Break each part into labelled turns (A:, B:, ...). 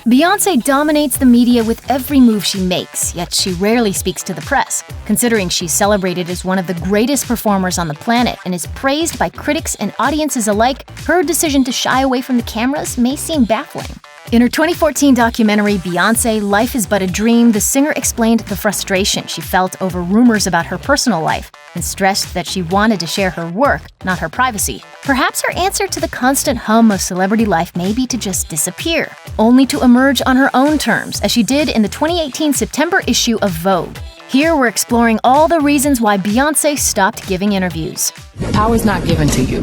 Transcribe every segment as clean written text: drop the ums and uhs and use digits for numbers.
A: Beyoncé dominates the media with every move she makes, yet she rarely speaks to the press. Considering she's celebrated as one of the greatest performers on the planet and is praised by critics and audiences alike, her decision to shy away from the cameras may seem baffling. In her 2014 documentary, Beyoncé, Life is But a Dream, the singer explained the frustration she felt over rumors about her personal life and stressed that she wanted to share her work, not her privacy. Perhaps her answer to the constant hum of celebrity life may be to just disappear, only to emerge on her own terms, as she did in the 2018 September issue of Vogue. Here we're exploring all the reasons why Beyoncé stopped giving interviews.
B: Power is not given to you.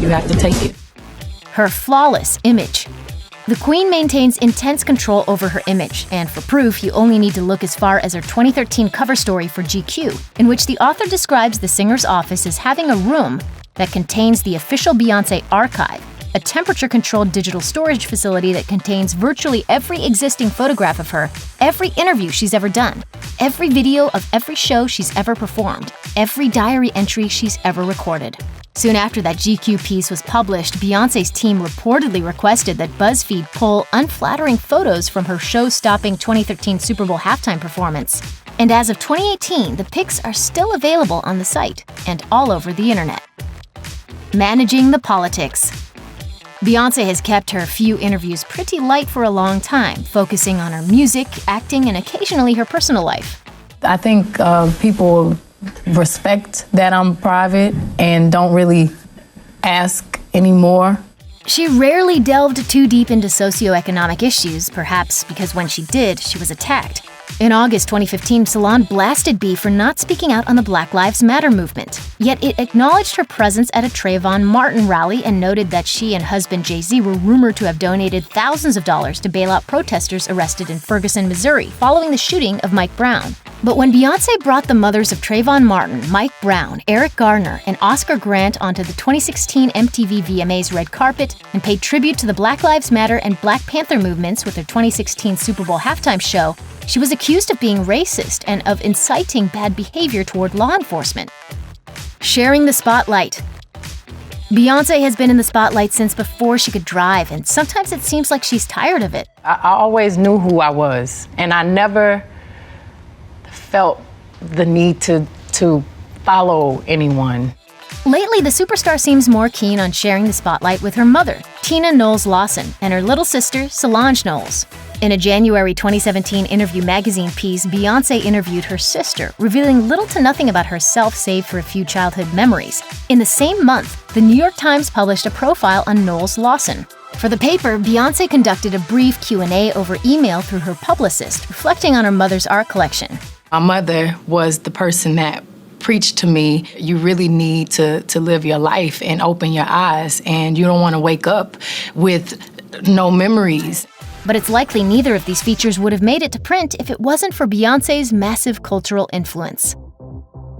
B: You have to take it.
A: Her flawless image. The Queen maintains intense control over her image, and for proof, you only need to look as far as her 2013 cover story for GQ, in which the author describes the singer's office as having a room that contains the official Beyoncé archive, a temperature-controlled digital storage facility that contains virtually every existing photograph of her, every interview she's ever done, every video of every show she's ever performed, every diary entry she's ever recorded. Soon after that GQ piece was published, Beyoncé's team reportedly requested that BuzzFeed pull unflattering photos from her show-stopping 2013 Super Bowl halftime performance. And as of 2018, the pics are still available on the site and all over the internet. Managing the politics. Beyoncé has kept her few interviews pretty light for a long time, focusing on her music, acting, and occasionally her personal life.
B: I think people respect that I'm private and don't really ask anymore.
A: She rarely delved too deep into socioeconomic issues, perhaps because when she did, she was attacked. In August 2015, Salon blasted B for not speaking out on the Black Lives Matter movement. Yet it acknowledged her presence at a Trayvon Martin rally and noted that she and husband Jay-Z were rumored to have donated thousands of dollars to bail out protesters arrested in Ferguson, Missouri, following the shooting of Mike Brown. But when Beyoncé brought the mothers of Trayvon Martin, Mike Brown, Eric Garner, and Oscar Grant onto the 2016 MTV VMA's red carpet and paid tribute to the Black Lives Matter and Black Panther movements with her 2016 Super Bowl halftime show, she was accused of being racist and of inciting bad behavior toward law enforcement. Sharing the spotlight. Beyoncé has been in the spotlight since before she could drive, and sometimes it seems like she's tired of it.
B: I always knew who I was, and I never felt the need to follow anyone.
A: Lately, the superstar seems more keen on sharing the spotlight with her mother, Tina Knowles Lawson, and her little sister, Solange Knowles. In a January 2017 Interview magazine piece, Beyoncé interviewed her sister, revealing little to nothing about herself save for a few childhood memories. In the same month, the New York Times published a profile on Knowles Lawson. For the paper, Beyoncé conducted a brief Q&A over email through her publicist, reflecting on her mother's art collection.
B: My mother was the person that preached to me, you really need to live your life and open your eyes, and you don't want to wake up with no memories.
A: But it's likely neither of these features would have made it to print if it wasn't for Beyoncé's massive cultural influence.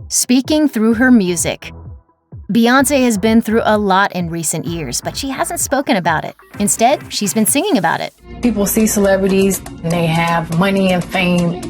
A: Speaking through her music. Beyoncé has been through a lot in recent years, but she hasn't spoken about it. Instead, she's been singing about it.
B: People see celebrities and they have money and fame,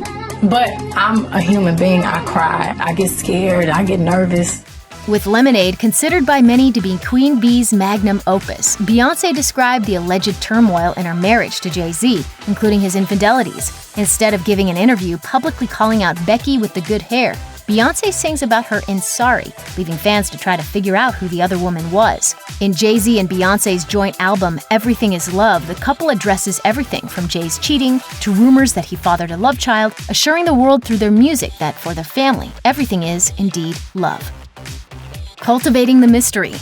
B: but I'm a human being. I cry, I get scared, I get nervous.
A: With Lemonade, considered by many to be Queen B's magnum opus, Beyoncé described the alleged turmoil in her marriage to Jay-Z, including his infidelities. Instead of giving an interview publicly calling out Becky with the good hair, Beyoncé sings about her in Sorry, leaving fans to try to figure out who the other woman was. In Jay-Z and Beyoncé's joint album, Everything Is Love, the couple addresses everything from Jay's cheating to rumors that he fathered a love child, assuring the world through their music that for the family, everything is indeed love. Cultivating the mystery.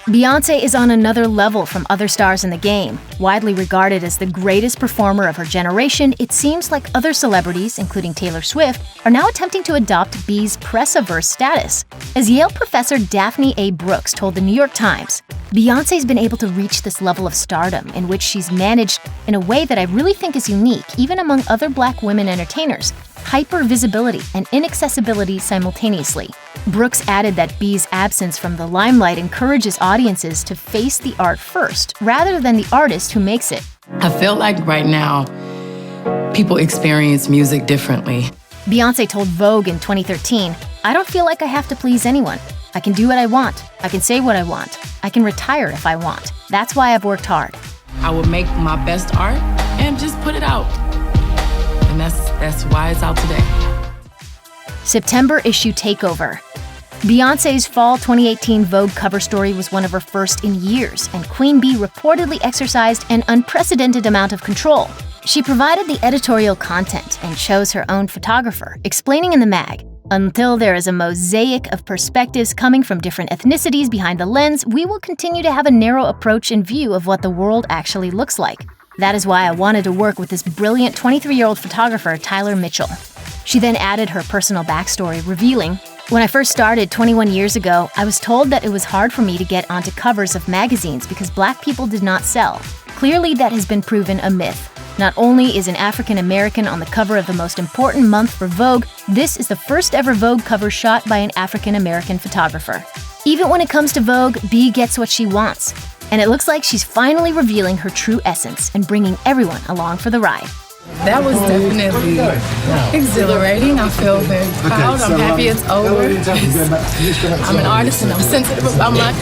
A: Beyoncé is on another level from other stars in the game. Widely regarded as the greatest performer of her generation, it seems like other celebrities, including Taylor Swift, are now attempting to adopt B's press-averse status. As Yale professor Daphne A. Brooks told the New York Times, Beyoncé's been able to reach this level of stardom in which she's managed in a way that I really think is unique, even among other Black women entertainers. Hyper-visibility and inaccessibility simultaneously. Brooks added that B's absence from the limelight encourages audiences to face the art first, rather than the artist who makes it.
B: I feel like right now, people experience music differently.
A: Beyoncé told Vogue in 2013, "I don't feel like I have to please anyone. I can do what I want. I can say what I want. I can retire if I want. That's why I've worked hard."
B: I would make my best art and just put it out. And that's why it's out today.
A: September issue takeover. Beyoncé's fall 2018 Vogue cover story was one of her first in years, and Queen Bee reportedly exercised an unprecedented amount of control. She provided the editorial content and chose her own photographer, explaining in the mag, "Until there is a mosaic of perspectives coming from different ethnicities behind the lens, we will continue to have a narrow approach and view of what the world actually looks like. That is why I wanted to work with this brilliant 23-year-old photographer, Tyler Mitchell." She then added her personal backstory, revealing, "When I first started 21 years ago, I was told that it was hard for me to get onto covers of magazines because Black people did not sell. Clearly, that has been proven a myth. Not only is an African American on the cover of the most important month for Vogue, this is the first ever Vogue cover shot by an African American photographer. Even when it comes to Vogue, Bee gets what she wants. And it looks like she's finally revealing her true essence and bringing everyone along for the ride."
B: That was definitely exhilarating. I feel very proud. I'm happy it's over. I'm an artist and I'm sensitive about my